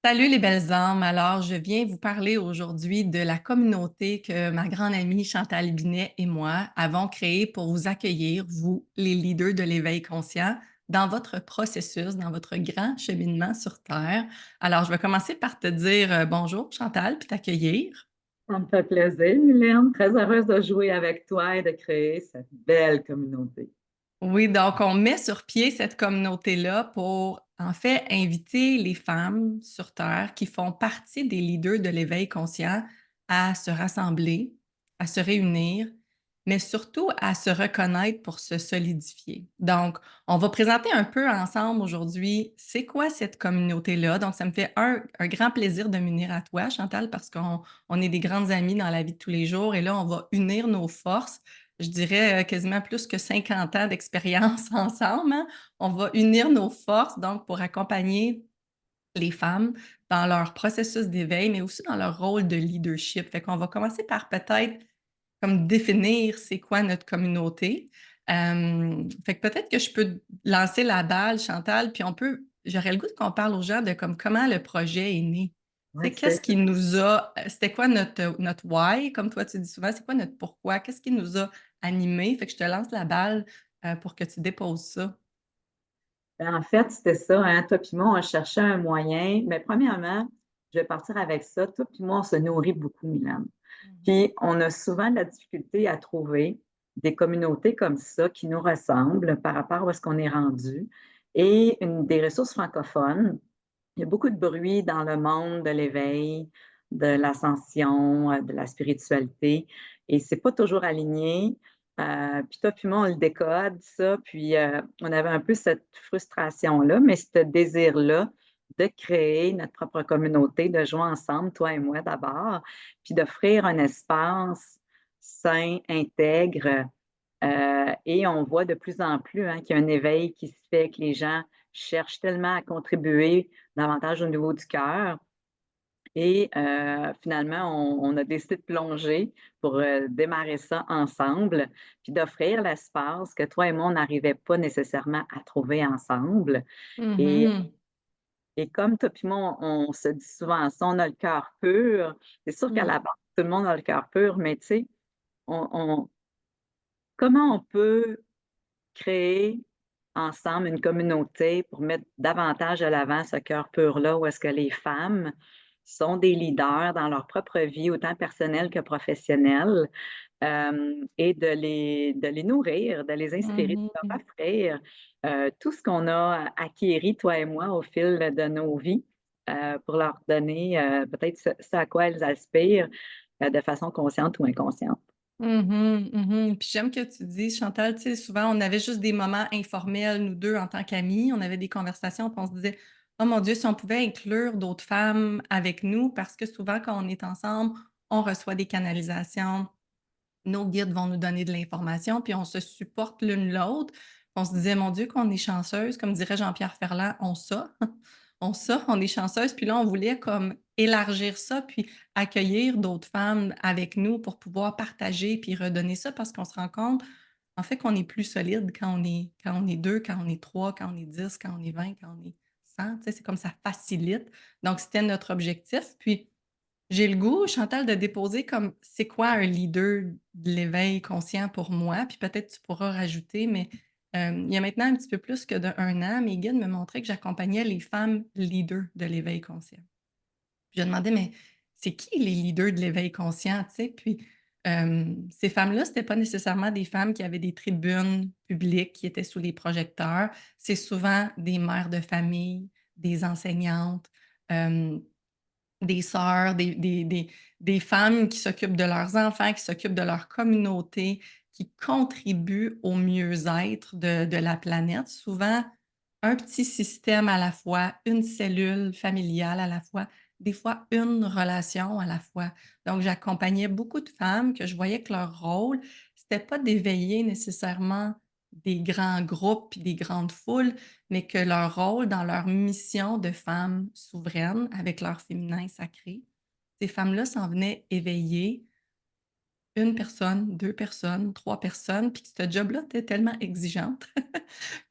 Salut les belles âmes. Alors, je viens vous parler aujourd'hui de la communauté que ma grande amie Chantal Binet et moi avons créée pour vous accueillir, vous, les leaders de l'éveil conscient, dans votre processus, dans votre grand cheminement sur Terre. Alors, je vais commencer par te dire bonjour Chantal, puis t'accueillir. Ça me fait plaisir, Mylène. Très heureuse de jouer avec toi et de créer cette belle communauté. Oui, donc on met sur pied cette communauté-là pour, en fait, inviter les femmes sur Terre qui font partie des leaders de l'éveil conscient à se rassembler, à se réunir, mais surtout à se reconnaître pour se solidifier. Donc, on va présenter un peu ensemble aujourd'hui c'est quoi cette communauté-là. Donc, ça me fait un grand plaisir de m'unir à toi, Chantal, parce qu'on est des grandes amies dans la vie de tous les jours et là, on va unir nos forces je dirais, quasiment plus que 50 ans d'expérience ensemble, hein. On va unir nos forces donc pour accompagner les femmes dans leur processus d'éveil, mais aussi dans leur rôle de leadership. Fait qu'on va commencer par peut-être comme définir c'est quoi notre communauté. Fait que peut-être que je peux lancer la balle, Chantal, puis j'aurais le goût qu'on parle aux gens de comme comment le projet est né. Oui, C'est qu'est-ce qui nous a, c'était quoi notre why, comme toi tu dis souvent, c'est quoi notre pourquoi, qu'est-ce qui nous a animés? Fait que je te lance la balle pour que tu déposes ça. En fait, c'était ça, hein. Toi puis moi, on cherchait un moyen. Mais premièrement, je vais partir avec ça. Toi puis moi, on se nourrit beaucoup, Mylène. Mhm. Puis, on a souvent de la difficulté à trouver des communautés comme ça qui nous ressemblent par rapport à où est-ce qu'on est rendu. Et des ressources francophones. Il y a beaucoup de bruit dans le monde de l'éveil, de l'ascension, de la spiritualité, et c'est pas toujours aligné. Puis toi, puis moi, on le décode, ça, puis on avait un peu cette frustration-là, mais ce désir-là de créer notre propre communauté, de jouer ensemble, toi et moi d'abord, puis d'offrir un espace sain, intègre, et on voit de plus en plus hein, qu'il y a un éveil qui se fait, que les gens cherchent tellement à contribuer davantage au niveau du cœur. Et finalement, on a décidé de plonger pour démarrer ça ensemble, puis d'offrir l'espace que toi et moi, on n'arrivait pas nécessairement à trouver ensemble. Et, Mhm. et comme toi et moi, on se dit souvent ça, on a le cœur pur. C'est sûr qu'à Mm. la base, tout le monde a le cœur pur, mais tu sais, on- comment on peut créer ensemble une communauté pour mettre davantage à l'avant ce cœur pur-là, où est-ce que les femmes sont des leaders dans leur propre vie, autant personnelle que professionnelle, et de les nourrir, de les inspirer, de leur Mhm. offrir tout ce qu'on a acquéri, toi et moi, au fil de nos vies, pour leur donner peut-être ce à quoi elles aspirent de façon consciente ou inconsciente. Mhm, mhm. Puis j'aime que tu dises, Chantal, tu sais, souvent, on avait juste des moments informels, nous deux, en tant qu'amis. On avait des conversations, puis on se disait, oh mon Dieu, si on pouvait inclure d'autres femmes avec nous, parce que souvent, quand on est ensemble, on reçoit des canalisations, nos guides vont nous donner de l'information, puis on se supporte l'une l'autre. On se disait, mon Dieu, qu'on est chanceuse, comme dirait Jean-Pierre Ferland, on ça, on est chanceuse. Puis là, on voulait comme élargir ça, puis accueillir d'autres femmes avec nous pour pouvoir partager puis redonner ça parce qu'on se rend compte, en fait, qu'on est plus solide quand on est deux, quand on est trois, quand on est 10, quand on est 20, quand on est 100. Tu sais, c'est comme ça facilite. Donc, c'était notre objectif. Puis, j'ai le goût, Chantal, de déposer comme c'est quoi un leader de l'éveil conscient pour moi, puis peut-être tu pourras rajouter, mais il y a maintenant un petit peu plus que d'un an, mes guides me montraient que j'accompagnais les femmes leaders de l'éveil conscient. Puis je demandais, mais c'est qui les leaders de l'éveil conscient, tu sais? Puis ces femmes-là, c'était pas nécessairement des femmes qui avaient des tribunes publiques, qui étaient sous les projecteurs. C'est souvent des mères de famille, des enseignantes, euh, des sœurs, des femmes qui s'occupent de leurs enfants, qui s'occupent de leur communauté, qui contribuent au mieux-être de la planète. Souvent, un petit système à la fois, une cellule familiale à la fois, des fois une relation à la fois. Donc, j'accompagnais beaucoup de femmes que je voyais que leur rôle, c'était pas d'éveiller nécessairement des grands groupes puis des grandes foules, mais que leur rôle dans leur mission de femmes souveraines avec leur féminin sacré, ces femmes-là s'en venaient éveiller une personne, 2 personnes, 3 personnes, puis que ce job-là était tellement exigeante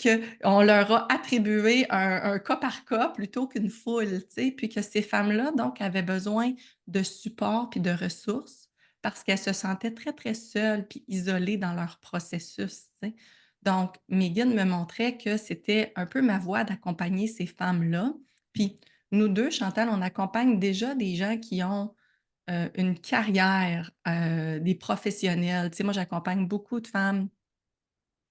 qu'on leur a attribué un cas par cas plutôt qu'une foule, tu sais? Puis que ces femmes-là, donc, avaient besoin de support puis de ressources parce qu'elles se sentaient très, très seules puis isolées dans leur processus, tu sais? Donc, mes guides me montraient que c'était un peu ma voie d'accompagner ces femmes-là. Puis nous 2, Chantal, on accompagne déjà des gens qui ont une carrière, des professionnels. Tu sais, moi, j'accompagne beaucoup de femmes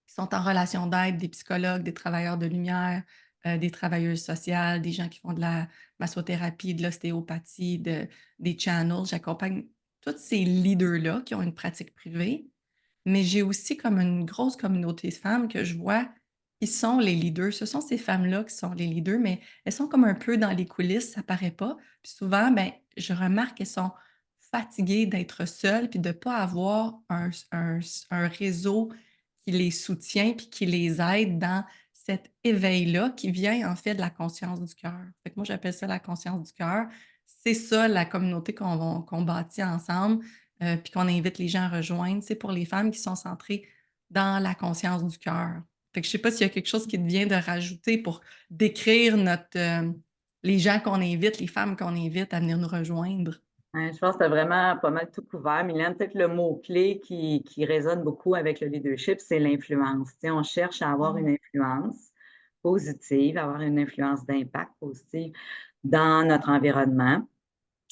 qui sont en relation d'aide, des psychologues, des travailleurs de lumière, des travailleuses sociales, des gens qui font de la massothérapie, de l'ostéopathie, des channels. J'accompagne tous ces leaders-là qui ont une pratique privée, mais j'ai aussi comme une grosse communauté de femmes que je vois qui sont les leaders. Ce sont ces femmes-là qui sont les leaders, mais elles sont comme un peu dans les coulisses, ça paraît pas. Puis souvent, ben, je remarque qu'elles sont fatiguées d'être seules puis de pas avoir un réseau qui les soutient puis qui les aide dans cet éveil-là qui vient, en fait, de la conscience du cœur. Fait que moi, j'appelle ça la conscience du cœur. C'est ça la communauté qu'on bâtit ensemble, puis qu'on invite les gens à rejoindre. C'est pour les femmes qui sont centrées dans la conscience du cœur. Fait que je sais pas s'il y a quelque chose qui te vient de rajouter pour décrire les gens qu'on invite, les femmes qu'on invite à venir nous rejoindre. Ouais, je pense que tu as vraiment pas mal tout couvert, Mylène. Peut-être le mot-clé qui résonne beaucoup avec le leadership, c'est l'influence. Tu sais, on cherche à avoir une Mmh. influence positive, avoir une influence d'impact positive dans notre environnement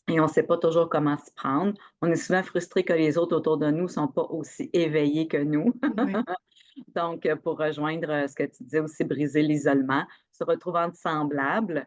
et on ne sait pas toujours comment s'y prendre. On est souvent frustré que les autres autour de nous ne sont pas aussi éveillés que nous. Oui, Donc, pour rejoindre ce que tu disais aussi, briser l'isolement, se retrouver entre semblables.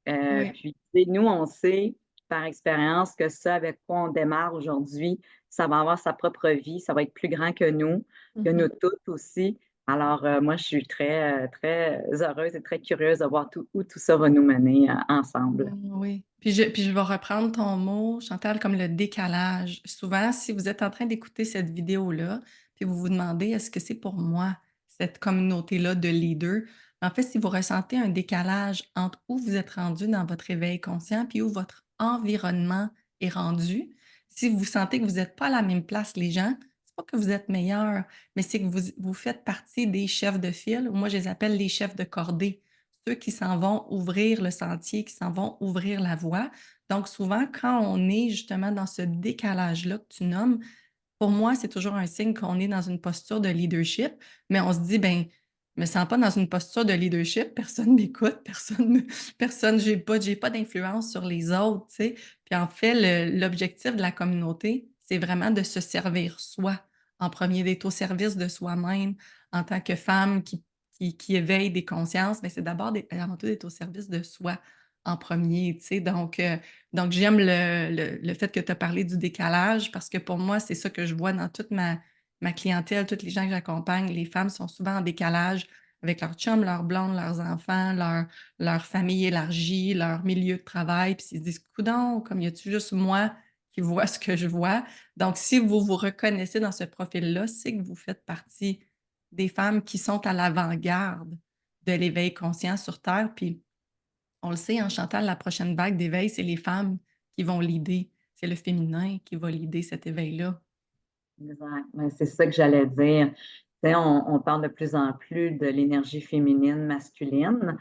oui. Puis, tu sais, nous, on sait par expérience que ça avec quoi on démarre aujourd'hui, ça va avoir sa propre vie, ça va être plus grand que nous Mmh. toutes aussi. Alors, moi, je suis très, très heureuse et très curieuse de voir où tout ça va nous mener ensemble. Oui. Puis je vais reprendre ton mot, Chantal, comme le décalage. Souvent, si vous êtes en train d'écouter cette vidéo-là, puis vous vous demandez: «Est-ce que c'est pour moi, cette communauté-là de leaders?» En fait, si vous ressentez un décalage entre où vous êtes rendu dans votre éveil conscient, puis où votre environnement est rendu, si vous sentez que vous êtes pas à la même place, les gens, c'est pas que vous êtes meilleurs, mais c'est que vous faites partie des chefs de file, ou moi je les appelle les chefs de cordée. Ceux qui s'en vont ouvrir le sentier, qui s'en vont ouvrir la voie. Donc souvent, quand on est justement dans ce décalage-là que tu nommes, pour moi, c'est toujours un signe qu'on est dans une posture de leadership, mais on se dit: «Ben, je me sens pas dans une posture de leadership, personne m'écoute, j'ai pas d'influence sur les autres», tu sais? Puis en fait, l'objectif de la communauté, c'est vraiment de se servir soi en premier, d'être au service de soi-même en tant que femme qui éveille des consciences, mais c'est d'abord avant tout d'être au service de soi en premier, tu sais? Donc j'aime le fait que tu as parlé du décalage parce que pour moi, c'est ça que je vois dans toute ma clientèle, toutes les gens que j'accompagne. Les femmes sont souvent en décalage avec leurs chums, leurs blondes, leurs enfants, leur famille élargie, leur milieu de travail, puis ils se disent: «Coudon, comme y a-tu juste moi qui vois ce que je vois?» Donc si vous vous reconnaissez dans ce profil-là, c'est que vous faites partie des femmes qui sont à l'avant-garde de l'éveil conscient sur terre, puis on le sait, hein, Chantal, la prochaine vague d'éveil, c'est les femmes qui vont leader. C'est le féminin qui va leader cet éveil-là. Exact. Ouais, c'est ça que j'allais dire. Tu sais, on parle de plus en plus de l'énergie féminine, masculine.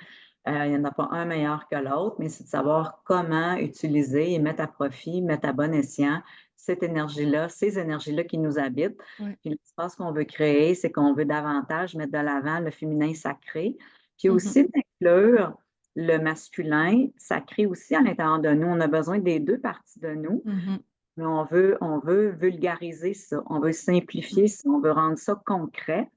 Il y en a pas un meilleur que l'autre, mais c'est de savoir comment utiliser et mettre à profit, mettre à bon escient cette énergie-là, ces énergies-là qui nous habitent. Ouais. Puis l'espace qu'on veut créer, c'est qu'on veut davantage mettre de l'avant le féminin sacré, puis Mmh mh. aussi d'inclure le masculin sacré aussi à l'intérieur de nous. On a besoin des 2 parties de nous. Mmh. Mais on veut vulgariser ça, on veut Mmh. simplifier ça, on veut rendre ça concret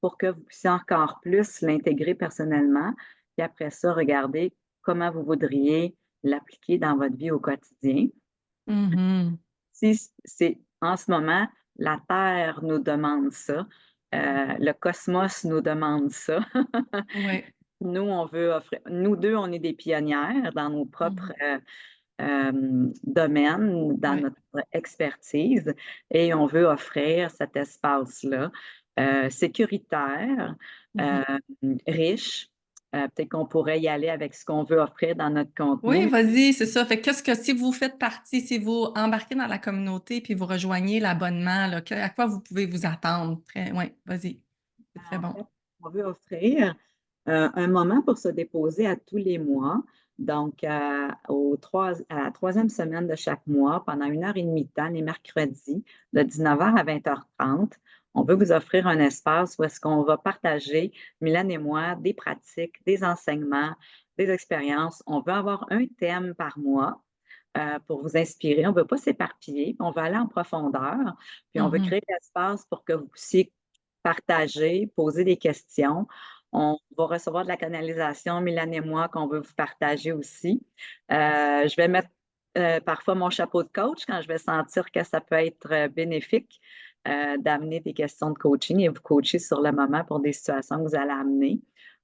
pour que vous puissiez encore plus l'intégrer personnellement. Puis après ça, regardez comment vous voudriez l'appliquer dans votre vie au quotidien. Mmh. Si c'est en ce moment, la Terre nous demande ça, le cosmos nous demande ça. Ouais. Nous, on veut offrir nous 2, on est des pionnières dans nos Mmh propres, mh. domaine, dans Ouais. notre expertise et on veut offrir cet espace-là, sécuritaire, Mmh mh. riche, peut-être qu'on pourrait y aller avec ce qu'on veut offrir dans notre Oui, contenu. vas-y, c'est ça. Fait qu'est-ce que si vous faites partie, si vous embarquez dans la communauté puis vous rejoignez l'abonnement, là, à quoi vous pouvez vous attendre? Très ouais, vas-y, c'est très En bon. fait, on veut offrir, un moment pour se déposer à tous les mois. Donc, à la 3e semaine de chaque mois, pendant 1 heure et demie de temps, les mercredis, de 19 heures à 20h30. On veut vous offrir un espace où est-ce qu'on va partager, Mylène et moi, des pratiques, des enseignements, des expériences. On veut avoir un thème par mois, pour vous inspirer. On ne veut pas s'éparpiller, on veut aller en profondeur, puis on veut Mmh. créer l'espace pour que vous puissiez partager, poser des questions. On va recevoir de la canalisation, Mylène et moi, qu'on veut vous partager aussi. Je vais mettre, parfois mon chapeau de coach quand je vais sentir que ça peut être, bénéfique, d'amener des questions de coaching et vous coacher sur le moment pour des situations que vous allez amener.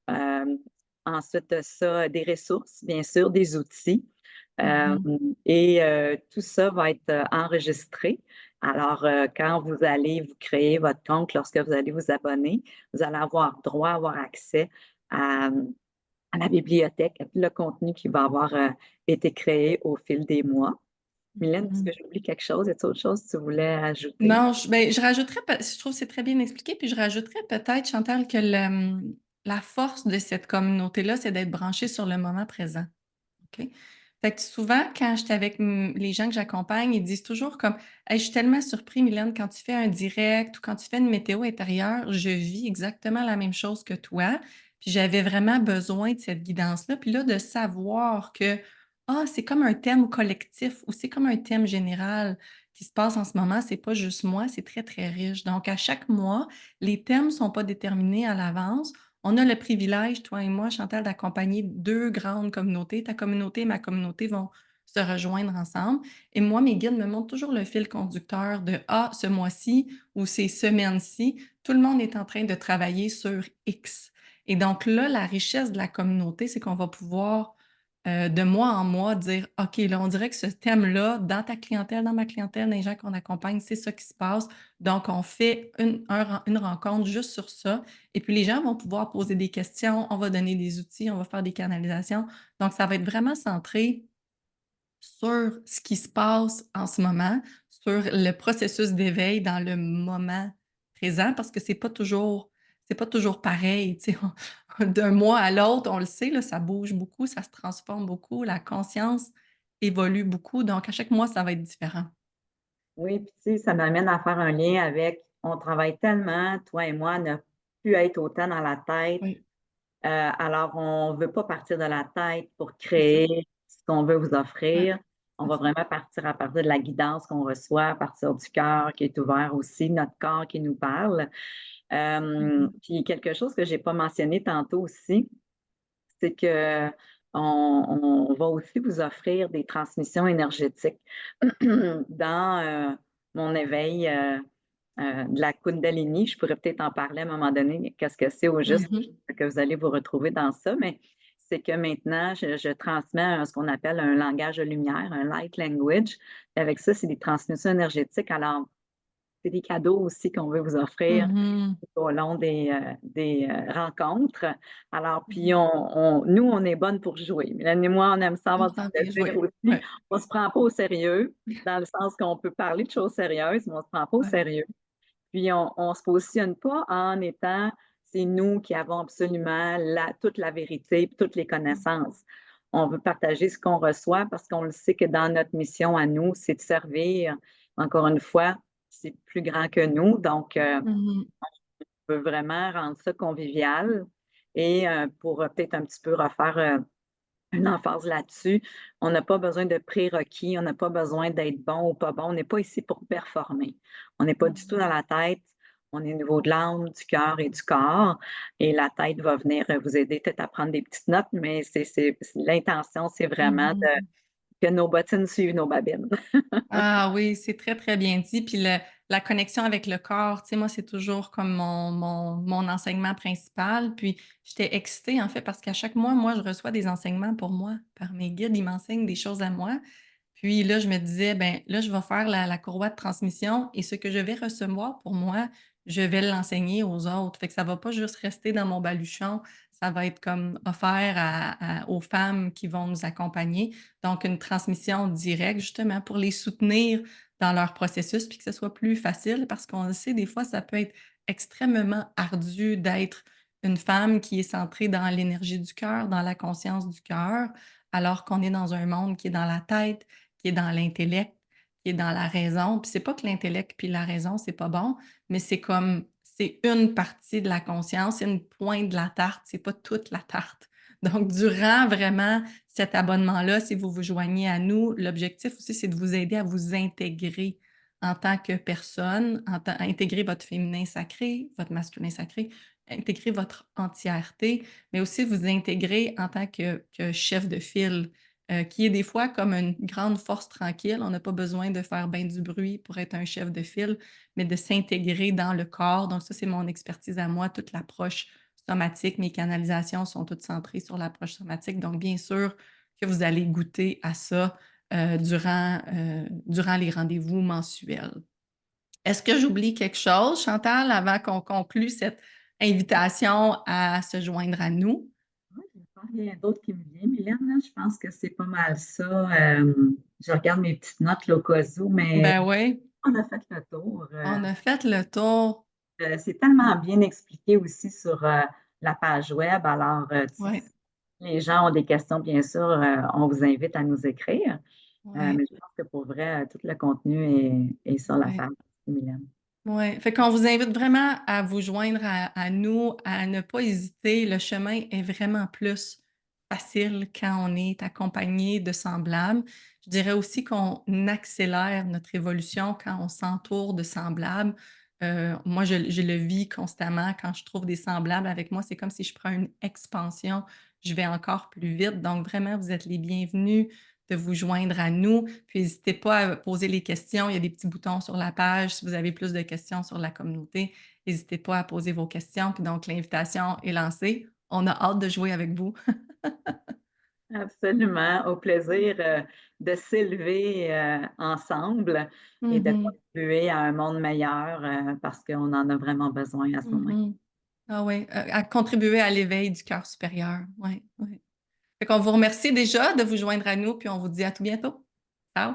Hem, Ensuite de ça, des ressources, bien sûr, des outils. Hem Mmh. et tout ça va être, enregistré. Alors, quand vous allez vous créer votre compte, lorsque vous allez vous abonner, vous allez avoir droit à avoir accès à, à la bibliothèque, à tout le contenu qui va avoir, été créé au fil des mois. Mylène, est-ce Mmh. que j'oublie quelque chose? Y a autre chose que tu voulais ajouter? Non, je rajouterais je trouve que c'est très bien expliqué, puis je rajouterais peut-être, Chantal, que la force de cette communauté-là, c'est d'être branché sur le moment présent. OK? Fait que souvent, quand j'étais avec, les gens que j'accompagne, ils disent toujours comme: «Hey, je suis tellement surpris, Mylène, quand tu fais un direct ou quand tu fais une météo intérieure, je vis exactement la même chose que toi, puis j'avais vraiment besoin de cette guidance-là». Puis là, de savoir que, ah, c'est comme un thème collectif ou c'est comme un thème général qui se passe en ce moment, c'est pas juste moi, c'est très, très riche. Donc à chaque mois, les thèmes sont pas déterminés à l'avance. On a le privilège, toi et moi, Chantal, d'accompagner 2 grandes communautés. Ta communauté et ma communauté vont se rejoindre ensemble et moi, mes guides me montrent toujours le fil conducteur de: «Ah, ce mois-ci ou ces semaines-ci, tout le monde est en train de travailler sur X» et donc là, la richesse de la communauté, c'est qu'on va pouvoir, de mois en mois dire: «OK, là, on dirait que ce thème-là, dans ta clientèle, dans ma clientèle, dans les gens qu'on accompagne, c'est ça qui se passe. Donc on fait une rencontre juste sur ça et puis les gens vont pouvoir poser des questions, on va donner des outils, on va faire des canalisations. Donc ça va être vraiment centré sur ce qui se passe en ce moment, sur le processus d'éveil dans le moment présent parce que c'est pas toujours pareil, tu sais, d'un mois à l'autre, on le sait là, ça bouge beaucoup, ça se transforme beaucoup, la conscience évolue beaucoup, donc à chaque mois, ça va être différent. Oui, puis tu sais, ça m'amène à faire un lien avec on travaille tellement, toi et moi, à ne plus être autant dans la tête. Oui, Alors, on ne veut pas partir de la tête pour c'est ça. créer ce qu'on veut vous Ouais, offrir. On c'est va ça. vraiment partir à partir de la guidance qu'on reçoit, à partir du cœur qui est ouvert aussi, notre corps qui nous parle. Mmh. Puis quelque chose que j'ai pas mentionné tantôt aussi, c'est qu'on on va aussi vous offrir des transmissions énergétiques dans, mon éveil, de la Kundalini. Je pourrais peut-être en parler à un moment donné, qu'est-ce que c'est au juste, Mmh. que vous allez vous retrouver dans ça, mais c'est que maintenant, je transmets ce qu'on appelle un langage de lumière, un light language. Et avec ça, c'est des transmissions énergétiques. Alors, c'est des cadeaux aussi qu'on veut vous offrir Mmh. tout au long des rencontres. Alors, puis Mmh. nous, on est bonnes pour jouer. Mélanie et moi, on aime ça On avoir du s'en vient plaisir jouer. aussi. Ouais. On se prend pas au sérieux, dans le sens qu'on peut parler de choses sérieuses, mais on se prend pas au Ouais. sérieux. Puis on se positionne pas en étant c'est nous qui avons absolument toute la vérité, puis toutes les connaissances. On veut partager ce qu'on reçoit parce qu'on le sait que dans notre mission à nous, c'est de servir. Encore une fois, c'est plus grand que nous, donc Mmh. on veut vraiment rendre ça convivial et pour, peut-être un petit peu refaire, une emphase là-dessus, on n'a pas besoin de prérequis, on n'a pas besoin d'être bon ou pas bon. On n'est pas ici pour performer. On n'est pas du tout Mmh. dans la tête. On est au niveau de l'âme, du cœur et du corps. Et la tête va venir vous aider peut-être à prendre des petites notes, mais l'intention, c'est vraiment Mmh. que nos bottines suivent nos babines. Ah oui, c'est très, très bien dit. Puis la connexion avec le corps, tu sais, moi, c'est toujours comme mon enseignement principal. Puis j'étais excitée, en fait, parce qu'à chaque mois, moi, je reçois des enseignements pour moi, par mes guides. Ils m'enseignent des choses à moi. Puis là, je me disais: «Ben, là, je vais faire la courroie de transmission et ce que je vais recevoir pour moi, je vais l'enseigner aux autres». Fait que ça va pas juste rester dans mon baluchon, ça va être comme offert aux femmes qui vont nous accompagner. Donc une transmission directe justement pour les soutenir dans leur processus puis que ce soit plus facile parce qu'on le sait, des fois, ça peut être extrêmement ardu d'être une femme qui est centrée dans l'énergie du cœur, dans la conscience du cœur, alors qu'on est dans un monde qui est dans la tête, qui est dans l'intellect, qui est dans la raison. Puis c'est pas que l'intellect puis la raison, c'est pas bon, mais c'est comme c'est une partie de la conscience, c'est une pointe de la tarte, c'est pas toute la tarte. Donc, durant vraiment cet abonnement-là, si vous vous joignez à nous, l'objectif aussi, c'est de vous aider à vous intégrer en tant que personne, à intégrer votre féminin sacré, votre masculin sacré, intégrer votre entièreté, mais aussi vous intégrer en tant que chef de file, qui est des fois comme une grande force tranquille. On n'a pas besoin de faire bien du bruit pour être un chef de file, mais de s'intégrer dans le corps. Donc ça, c'est mon expertise à moi, toute l'approche somatique. Mes canalisations sont toutes centrées sur l'approche somatique. Donc, bien sûr que vous allez goûter à ça durant les rendez-vous mensuels. Est-ce que j'oublie quelque chose, Chantal, avant qu'on conclue cette invitation à se joindre à nous? Oui, il n'y a pas rien d'autre qui me vient, Mylène, là. Je pense que c'est pas mal ça. Je regarde mes petites notes là, au cas où, mais Ben oui, on a fait le tour. on a fait le tour. C'est tellement bien expliqué aussi sur la page web. Alors, Oui, si les gens ont des questions, bien sûr, on vous invite à nous écrire. oui, Mais je pense que pour vrai, tout le contenu est sur la oui. page, Mylène. Ouais, fait qu'on vous invite vraiment à vous joindre à nous, à ne pas hésiter. Le chemin est vraiment plus facile quand on est accompagné de semblables. Je dirais aussi qu'on accélère notre évolution quand on s'entoure de semblables. Moi, je le vis constamment quand je trouve des semblables avec moi. C'est comme si je prends une expansion, je vais encore plus vite. Donc vraiment, vous êtes les bienvenus de vous joindre à nous. Puis n'hésitez pas à poser les questions. Il y a des petits boutons sur la page. Si vous avez plus de questions sur la communauté, n'hésitez pas à poser vos questions. Puis donc, l'invitation est lancée. On a hâte de jouer avec vous. Absolument. Au plaisir de s'élever ensemble et de Mhm, contribuer à un monde meilleur parce qu'on en a vraiment besoin à ce moment. mhm. Ah oui, à contribuer à l'éveil du cœur supérieur. Oui, oui. Fait qu'on vous remercie déjà de vous joindre à nous, puis on vous dit à tout bientôt. Ciao!